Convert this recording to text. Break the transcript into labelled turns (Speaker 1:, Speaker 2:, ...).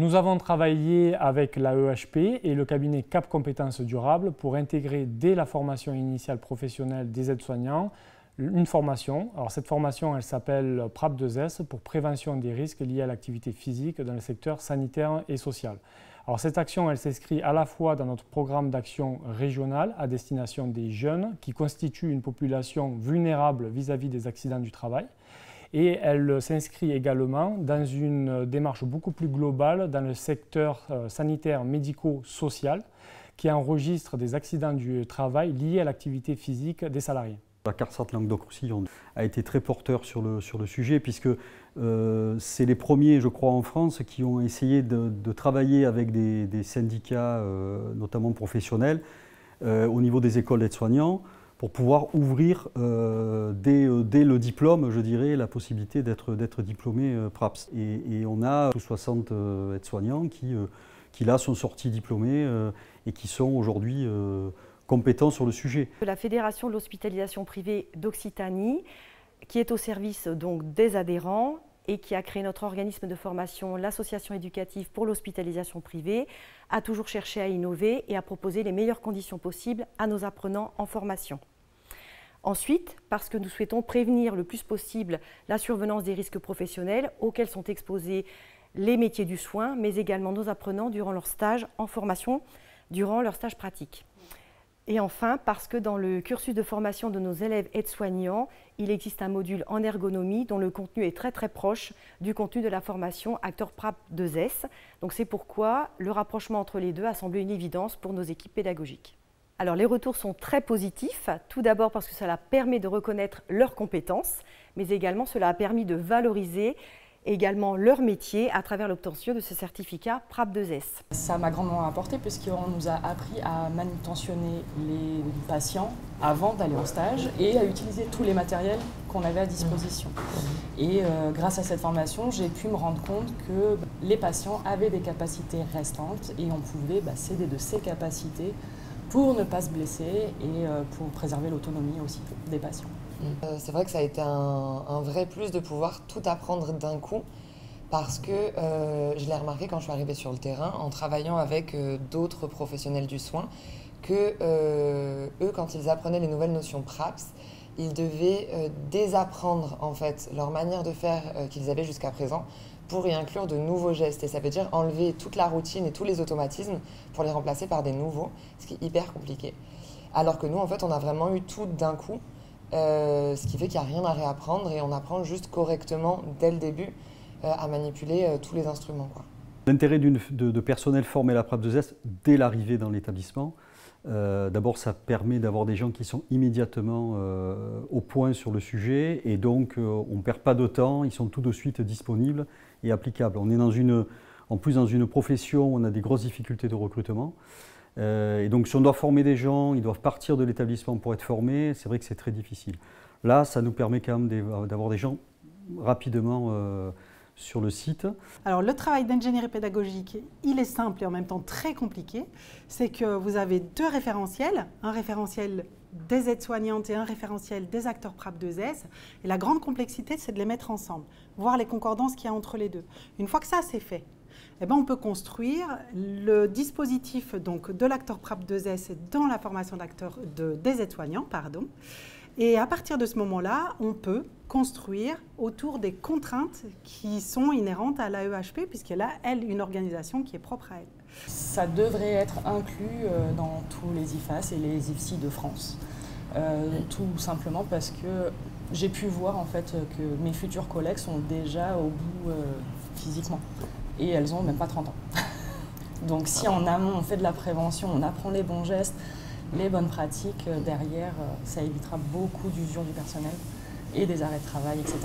Speaker 1: nous avons travaillé avec la EHP et le cabinet CAP Compétences Durables pour intégrer dès la formation initiale professionnelle des aides-soignants une formation. Alors cette formation, elle s'appelle PRAP2S pour prévention des risques liés à l'activité physique dans le secteur sanitaire et social. Alors cette action, elle s'inscrit à la fois dans notre programme d'action régional à destination des jeunes qui constituent une population vulnérable vis-à-vis des accidents du travail. Et elle s'inscrit également dans une démarche beaucoup plus globale dans le secteur sanitaire médico-social qui enregistre des accidents du travail liés à l'activité physique des salariés.
Speaker 2: La CARSAT Languedoc-Roussillon a été très porteur sur le sujet puisque c'est les premiers, je crois, en France qui ont essayé de travailler avec des syndicats, notamment professionnels, au niveau des écoles d'aides-soignants, pour pouvoir ouvrir dès le diplôme, je dirais, la possibilité d'être diplômé PRAPS. Et on a 60 aides-soignants qui là sont sortis diplômés et qui sont aujourd'hui compétents sur le sujet.
Speaker 3: La Fédération de l'hospitalisation privée d'Occitanie, qui est au service donc des adhérents et qui a créé notre organisme de formation, l'association éducative pour l'hospitalisation privée, a toujours cherché à innover et à proposer les meilleures conditions possibles à nos apprenants en formation. Ensuite, parce que nous souhaitons prévenir le plus possible la survenance des risques professionnels auxquels sont exposés les métiers du soin, mais également nos apprenants durant leur stage en formation, durant leur stage pratique. Et enfin, parce que dans le cursus de formation de nos élèves aides-soignants, il existe un module en ergonomie dont le contenu est très proche du contenu de la formation Acteur PRAP2S. Donc c'est pourquoi le rapprochement entre les deux a semblé une évidence pour nos équipes pédagogiques. Alors les retours sont très positifs, tout d'abord parce que cela permet de reconnaître leurs compétences, mais également cela a permis de valoriser également leur métier à travers l'obtention de ce certificat PRAP2S.
Speaker 4: Ça m'a grandement apporté puisqu'on nous a appris à manutentionner les patients avant d'aller au stage et à utiliser tous les matériels qu'on avait à disposition. Et grâce à cette formation, j'ai pu me rendre compte que les patients avaient des capacités restantes et on pouvait s'aider de ces capacités pour ne pas se blesser et pour préserver l'autonomie aussi des patients.
Speaker 5: C'est vrai que ça a été un vrai plus de pouvoir tout apprendre d'un coup parce que je l'ai remarqué quand je suis arrivée sur le terrain en travaillant avec d'autres professionnels du soin que eux, quand ils apprenaient les nouvelles notions PRAPS, ils devaient désapprendre en fait leur manière de faire qu'ils avaient jusqu'à présent pour y inclure de nouveaux gestes. Et ça veut dire enlever toute la routine et tous les automatismes pour les remplacer par des nouveaux, ce qui est hyper compliqué. Alors que nous, en fait, on a vraiment eu tout d'un coup. Ce qui fait qu'il n'y a rien à réapprendre et on apprend juste correctement dès le début à manipuler tous les instruments.
Speaker 2: L'intérêt de personnel formé à la PRAP2S dès l'arrivée dans l'établissement, d'abord ça permet d'avoir des gens qui sont immédiatement au point sur le sujet et donc on ne perd pas de temps, ils sont tout de suite disponibles et applicables. On est en plus dans une profession où on a des grosses difficultés de recrutement. Et donc si on doit former des gens, ils doivent partir de l'établissement pour être formés, c'est vrai que c'est très difficile. Là, ça nous permet quand même d'avoir des gens rapidement sur le site.
Speaker 6: Alors le travail d'ingénierie pédagogique, il est simple et en même temps très compliqué. C'est que vous avez deux référentiels, un référentiel des aides-soignantes et un référentiel des acteurs PRAP2S. Et la grande complexité, c'est de les mettre ensemble, voir les concordances qu'il y a entre les deux. Une fois que ça, c'est fait, on peut construire le dispositif donc, de l'acteur PRAP2S dans la formation d'acteurs des aides-soignants. Et à partir de ce moment-là, on peut construire autour des contraintes qui sont inhérentes à l'AEHP, puisqu'elle a, elle, une organisation qui est propre à elle.
Speaker 4: Ça devrait être inclus dans tous les IFAS et les IFSI de France. Tout simplement parce que j'ai pu voir en fait, que mes futurs collègues sont déjà au bout physiquement. Et elles n'ont même pas 30 ans. Donc si en amont on fait de la prévention, on apprend les bons gestes, les bonnes pratiques, derrière ça évitera beaucoup d'usure du personnel et des arrêts de travail, etc.